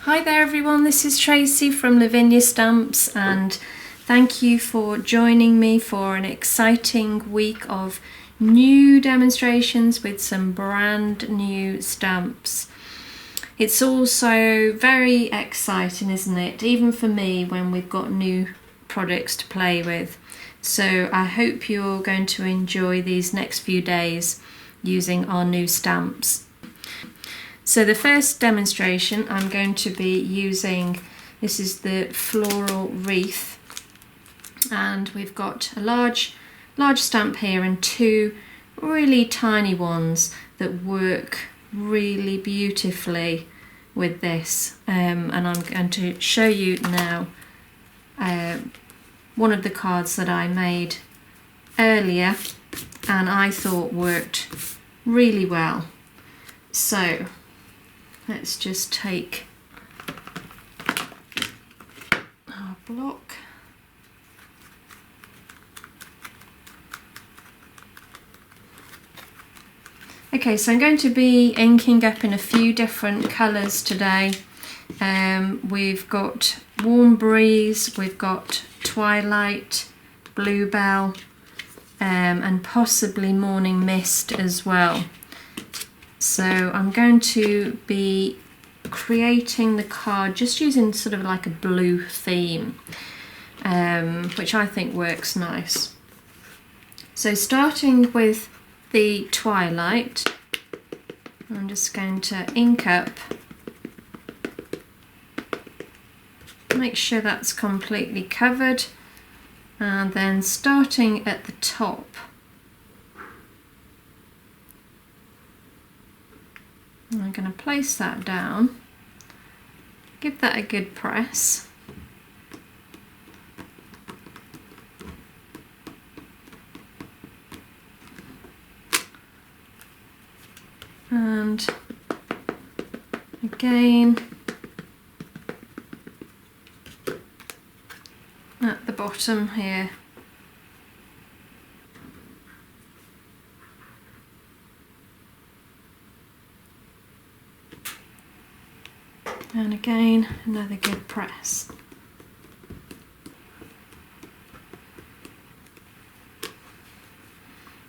Hi there everyone, this is Tracey from Lavinia Stamps and thank you for joining me for an exciting week of new demonstrations with some brand new stamps. It's also very exciting, isn't it? Even for me when we've got new products to play with. So I hope you're going to enjoy these next few days using our new stamps. So the first demonstration I'm going to be using, this is the Floral Wreath, and we've got a large stamp here and two really tiny ones that work really beautifully with this, and I'm going to show you now one of the cards that I made earlier and I thought worked really well. So let's just take our block. Okay, so I'm going to be inking up in a few different colours today. We've got Warm Breeze, we've got Twilight, Bluebell, and possibly Morning Mist as well. So I'm going to be creating the card just using sort of like a blue theme, which I think works nice. So starting with the Twilight, I'm just going to ink up, make sure that's completely covered, and then starting at the top, I'm going to place that down, give that a good press, and again at the bottom here. And again, another good press.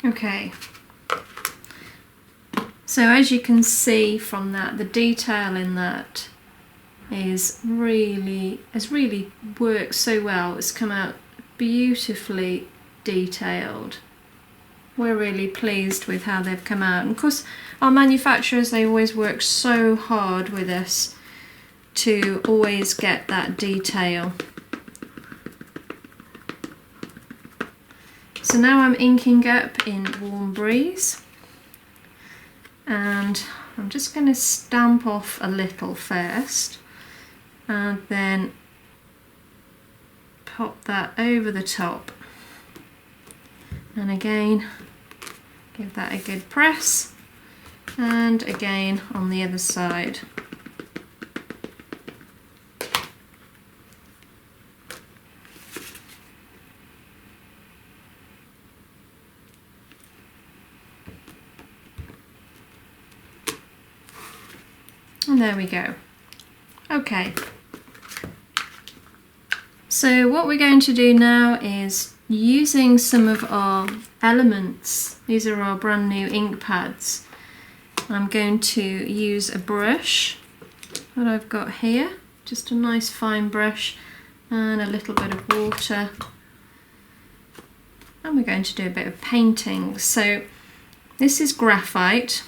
Okay, so as you can see from that, the detail in that has really worked so well. It's come out beautifully detailed. We're really pleased with how they've come out. And of course, our manufacturers, they always work so hard with us to always get that detail. So now I'm inking up in Warm Breeze, and I'm just going to stamp off a little first and then pop that over the top, and again give that a good press, and again on the other side. And there we go. Okay, so what we're going to do now is using some of our elements. These are our brand new ink pads. I'm going to use a brush that I've got here, just a nice fine brush, and a little bit of water, and we're going to do a bit of painting. So this is graphite,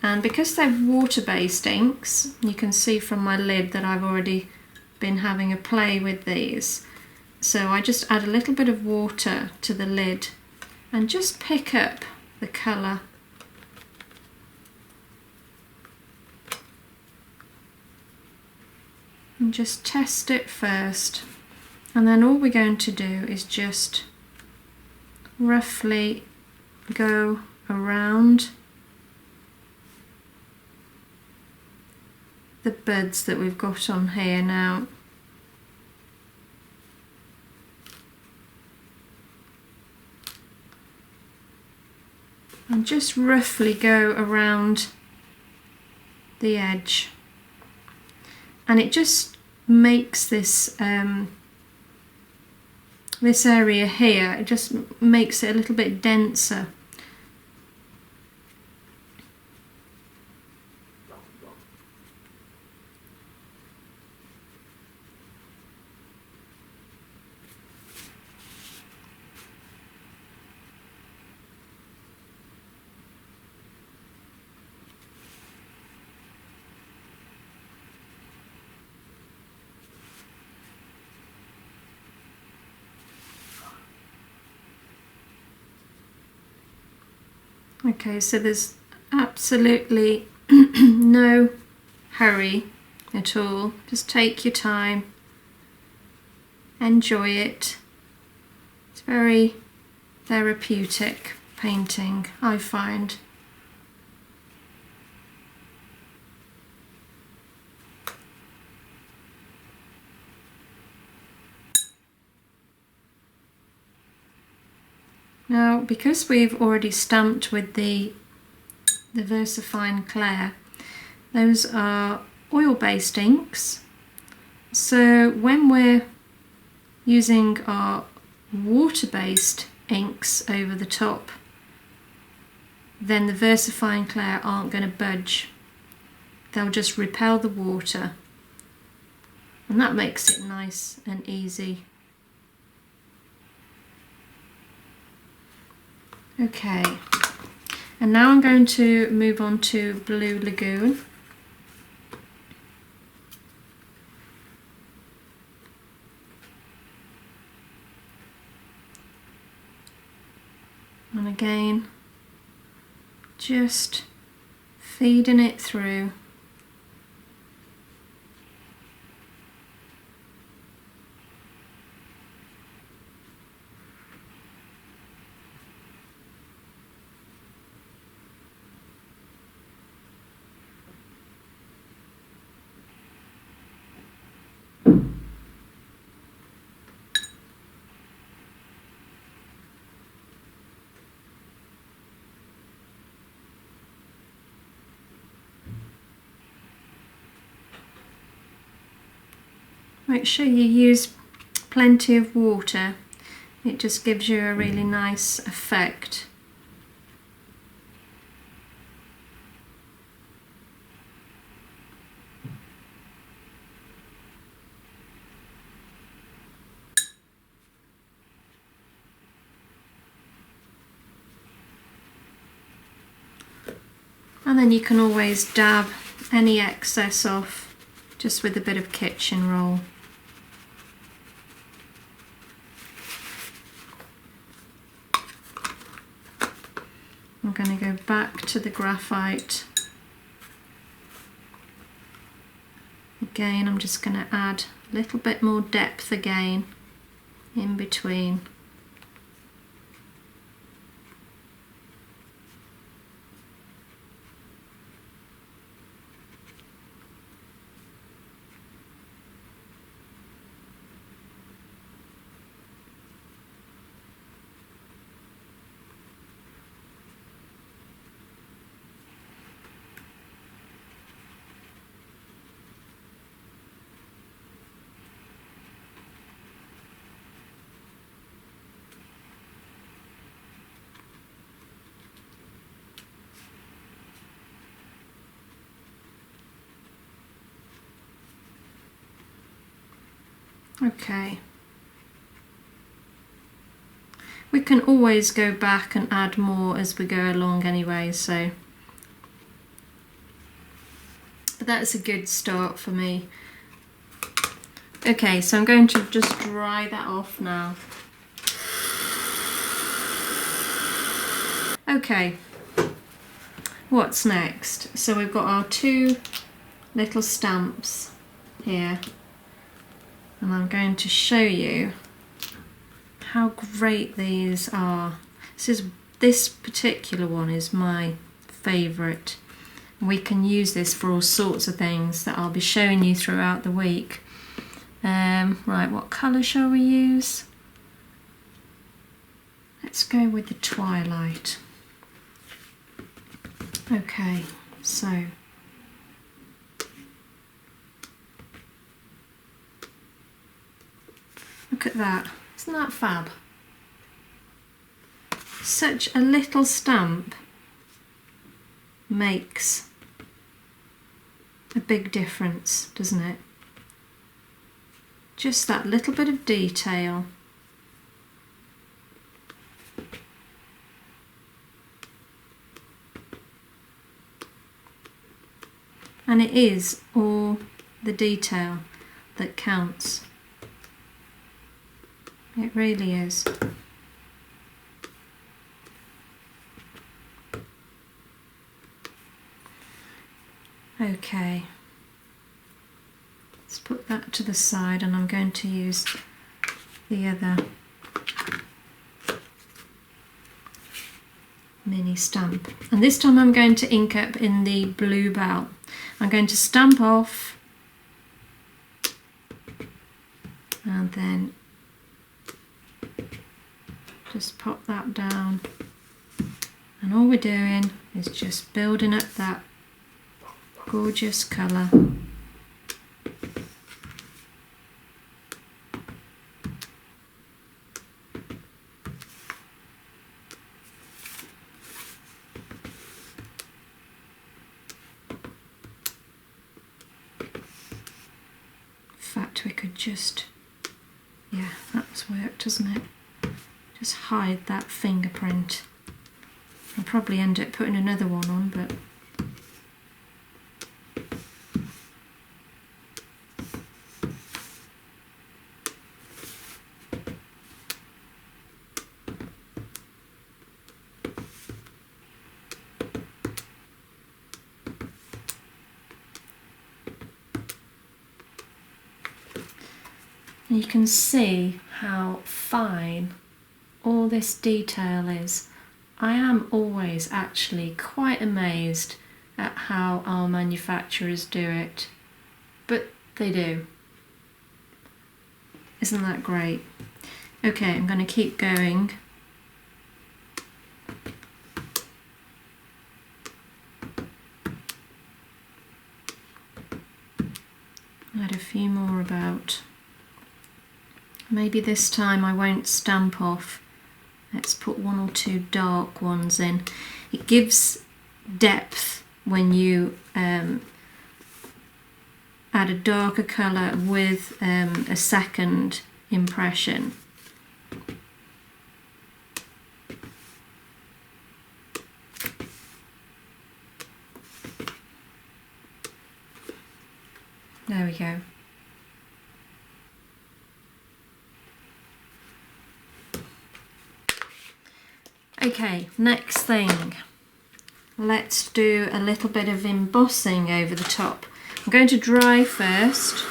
and because they're water-based inks, you can see from my lid that I've already been having a play with these. So I just add a little bit of water to the lid and just pick up the colour. And just test it first. And then all we're going to do is just roughly go around the buds that we've got on here now. And just roughly go around the edge. and it just makes this this area here, it just makes it a little bit denser. Okay, so there's absolutely no hurry at all. Just take your time, enjoy it. It's very therapeutic painting, I find. Now, because we've already stamped with the VersaFine Clair, those are oil-based inks. So when we're using our water-based inks over the top, then the VersaFine Clair aren't going to budge. They'll just repel the water, and that makes it nice and easy. Okay, and now I'm going to move on to Blue Lagoon. And again, just feeding it through. Make sure you use plenty of water. It just gives you a really nice effect. And then you can always dab any excess off just with a bit of kitchen roll. I'm going to go back to the graphite. Again, I'm just going to add a little bit more depth again in between. Okay. We can always go back and add more as we go along anyway, so. But that's a good start for me. Okay, so I'm going to just dry that off now. Okay, what's next? So we've got our two little stamps here. And I'm going to show you how great these are. This particular one is my favourite. We can use this for all sorts of things that I'll be showing you throughout the week. Right, what colour shall we use? Let's go with the Twilight. Okay, so Look at that. Isn't that fab? Such a little stamp makes a big difference, doesn't it? Just that little bit of detail. And it is all the detail that counts. It really is. Okay, let's put that to the side, and I'm going to use the other mini stamp. And this time I'm going to ink up in the Bluebell. I'm going to stamp off and then just pop that down. And all we're doing is just building up that gorgeous colour. In fact, we could just, yeah, that's worked, hasn't it? Just hide that fingerprint. I'll probably end up putting another one on, but you can see how fine all this detail is. I am always actually quite amazed at how our manufacturers do it, but they do. Isn't that great? Okay, I'm going to keep going. Add a few more about. Maybe this time I won't stamp off. Let's put one or two dark ones in. It gives depth when you add a darker colour with a second impression. There we go. Okay, next thing, let's do a little bit of embossing over the top. I'm going to dry first.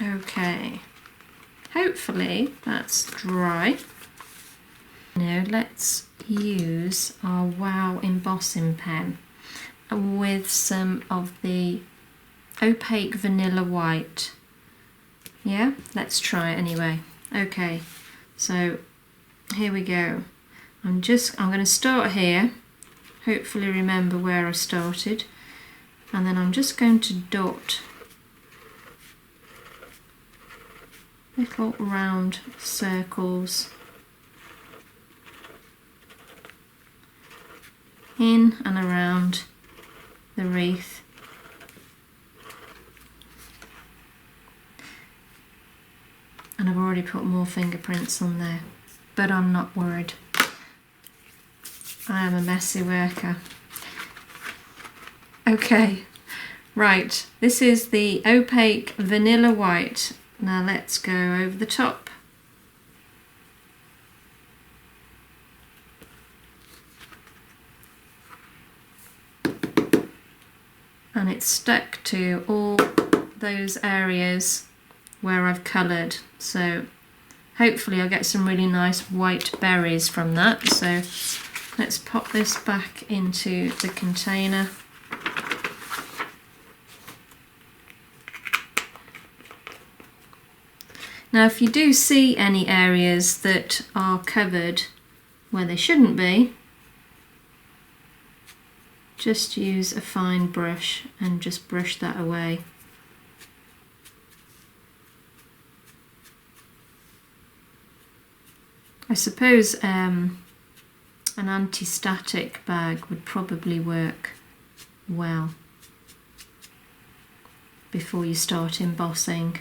Okay, hopefully that's dry. Now let's use our Wow embossing pen with some of the opaque vanilla white. Yeah, let's try it anyway. Okay, so here we go. I'm going to start here, hopefully remember where I started, and then I'm just going to dot little round circles in and around the wreath. And I've already put more fingerprints on there, but I'm not worried. I am a messy worker. Okay, right, this is the opaque vanilla white. Now let's go over the top. And it's stuck to all those areas where I've coloured, so hopefully I'll get some really nice white berries from that. So let's pop this back into the container. Now if you do see any areas that are covered where they shouldn't be, just use a fine brush and just brush that away. I suppose an anti-static bag would probably work well before you start embossing.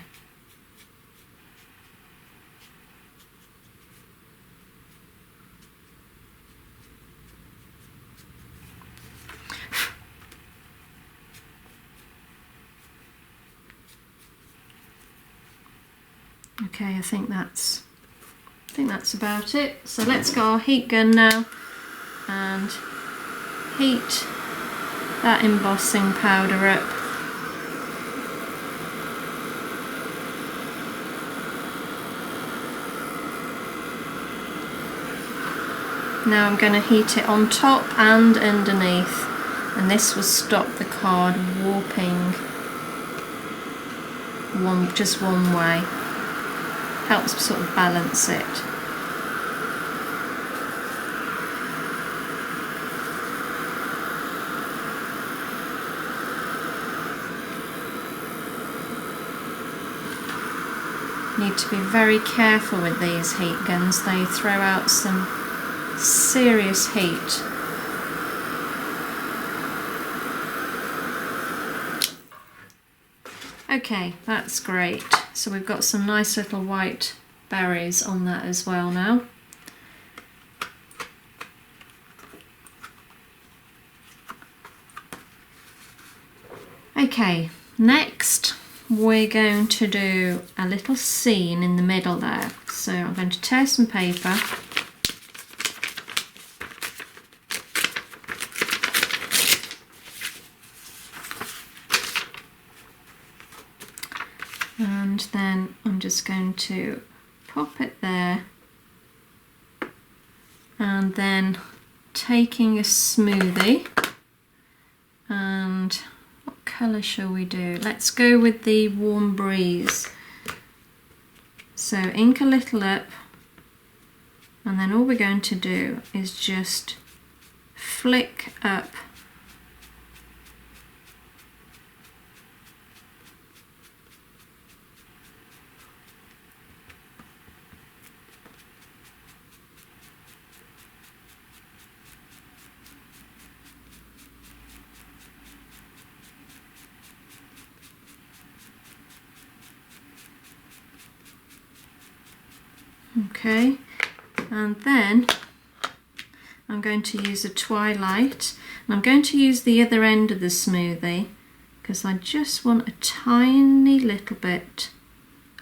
Okay, I think that's about it. So let's get our heat gun now and heat that embossing powder up. Now I'm going to heat it on top and underneath, and this will stop the card warping just one way. Helps sort of balance it. Need to be very careful with these heat guns, they throw out some serious heat. Okay, that's great. So we've got some nice little white berries on that as well now. Okay, next we're going to do a little scene in the middle there. So I'm going to tear some paper. And then I'm just going to pop it there, and then taking a smoothie, and what colour shall we do? Let's go with the Warm Breeze. So ink a little up, and then all we're going to do is just flick up okay, and then I'm going to use a twilight, and I'm going to use the other end of the smoothie because I just want a tiny little bit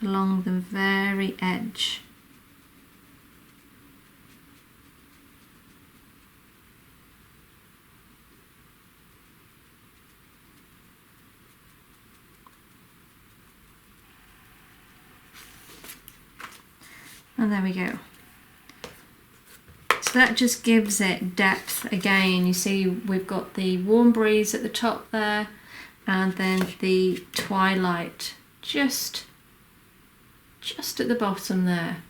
along the very edge. And there we go. So that just gives it depth again. You see we've got the Warm Breeze at the top there, and then the twilight just at the bottom there.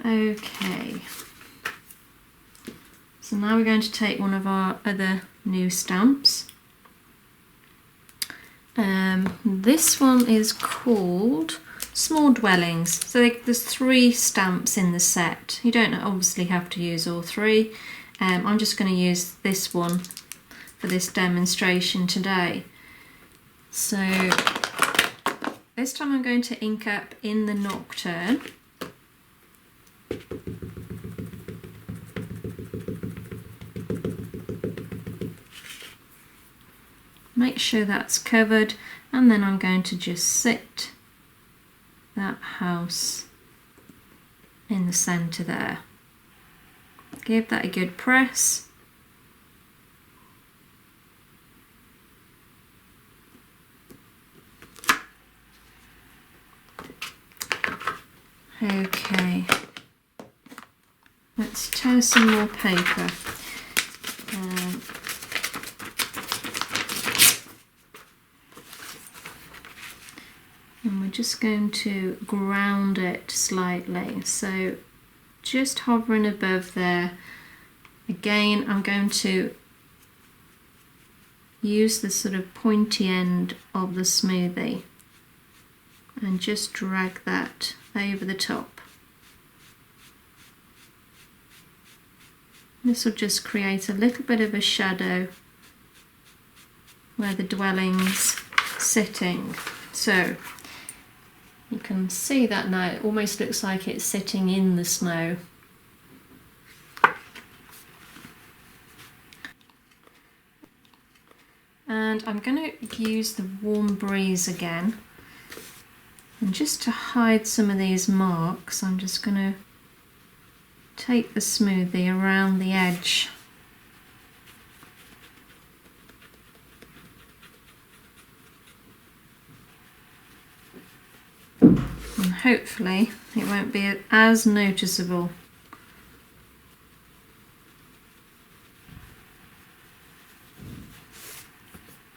Okay. So now we're going to take one of our other new stamps. This one is called Small Dwellings. So there's 3 stamps in the set. You don't obviously have to use all 3. I'm just going to use this one for this demonstration today. So this time I'm going to ink up in the Nocturne. Make sure that's covered, and then I'm going to just sit that house in the centre there. Give that a good press. Okay, let's tear some more paper. And we're just going to ground it slightly, so just hovering above there, Again, I'm going to use the sort of pointy end of the smoothie and just drag that over the top. This will just create a little bit of a shadow where the dwelling's sitting. So you can see that now, it almost looks like it's sitting in the snow. And I'm going to use the Warm Breeze again. And just to hide some of these marks, I'm just going to take the smoothie around the edge. And hopefully it won't be as noticeable.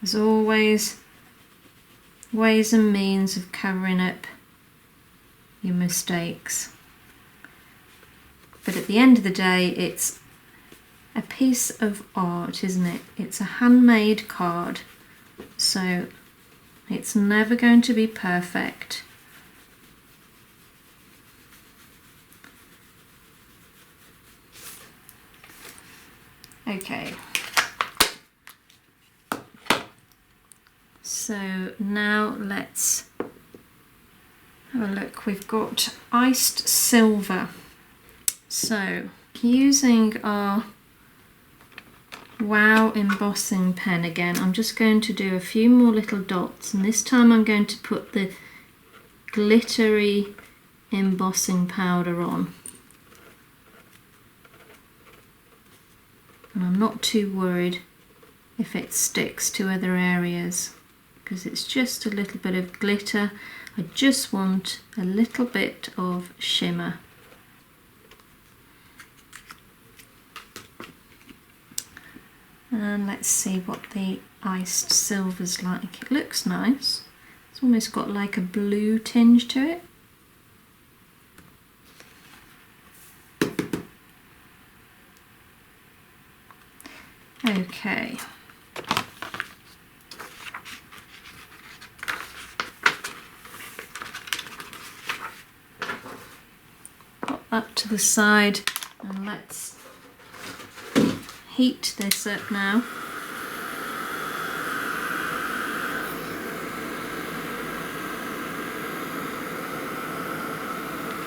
There's always ways and means of covering up your mistakes. But at the end of the day, it's a piece of art, isn't it? It's a handmade card, so it's never going to be perfect. Okay. So now let's have a look. We've got iced silver. So using our Wow embossing pen again, I'm just going to do a few more little dots, and this time I'm going to put the glittery embossing powder on. And I'm not too worried if it sticks to other areas, because it's just a little bit of glitter. I just want a little bit of shimmer. And let's see what the iced silver's like. It looks nice. It's almost got like a blue tinge to it. Okay. Put that to the side and let's heat this up now.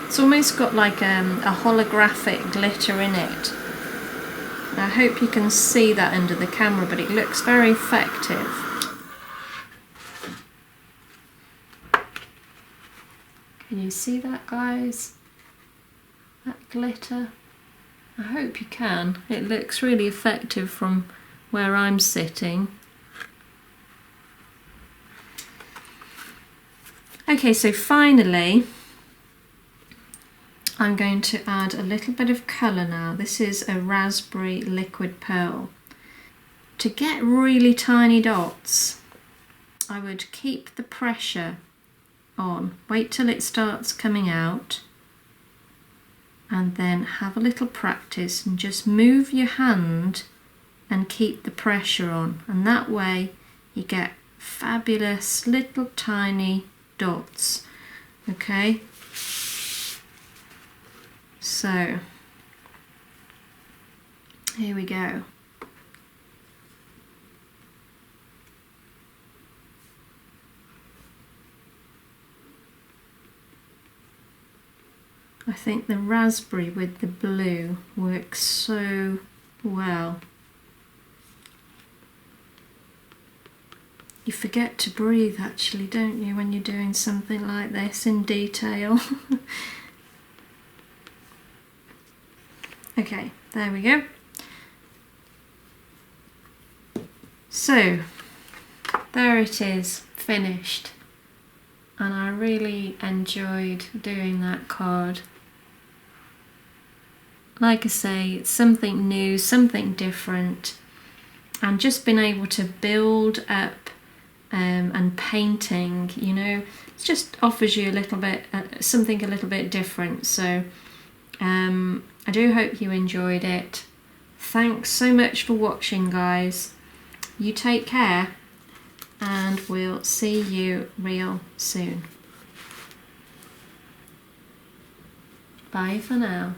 It's almost got like a holographic glitter in it. I hope you can see that under the camera, but it looks very effective. Can you see that, guys? That glitter? I hope you can. It looks really effective from where I'm sitting. Okay, so finally I'm going to add a little bit of colour now. This is a raspberry liquid pearl. To get really tiny dots, I would keep the pressure on, wait till it starts coming out, and then have a little practice and just move your hand and keep the pressure on, and that way you get fabulous little tiny dots. Okay, so here we go. I think the raspberry with the blue works so well. You forget to breathe actually, don't you, when you're doing something like this in detail. Okay, there we go. So, there it is, finished. And I really enjoyed doing that card. Like I say, it's something new, something different, and just being able to build up and painting, you know, it just offers you a little bit, something a little bit different. So I do hope you enjoyed it. Thanks so much for watching, guys. You take care, and we'll see you real soon. Bye for now.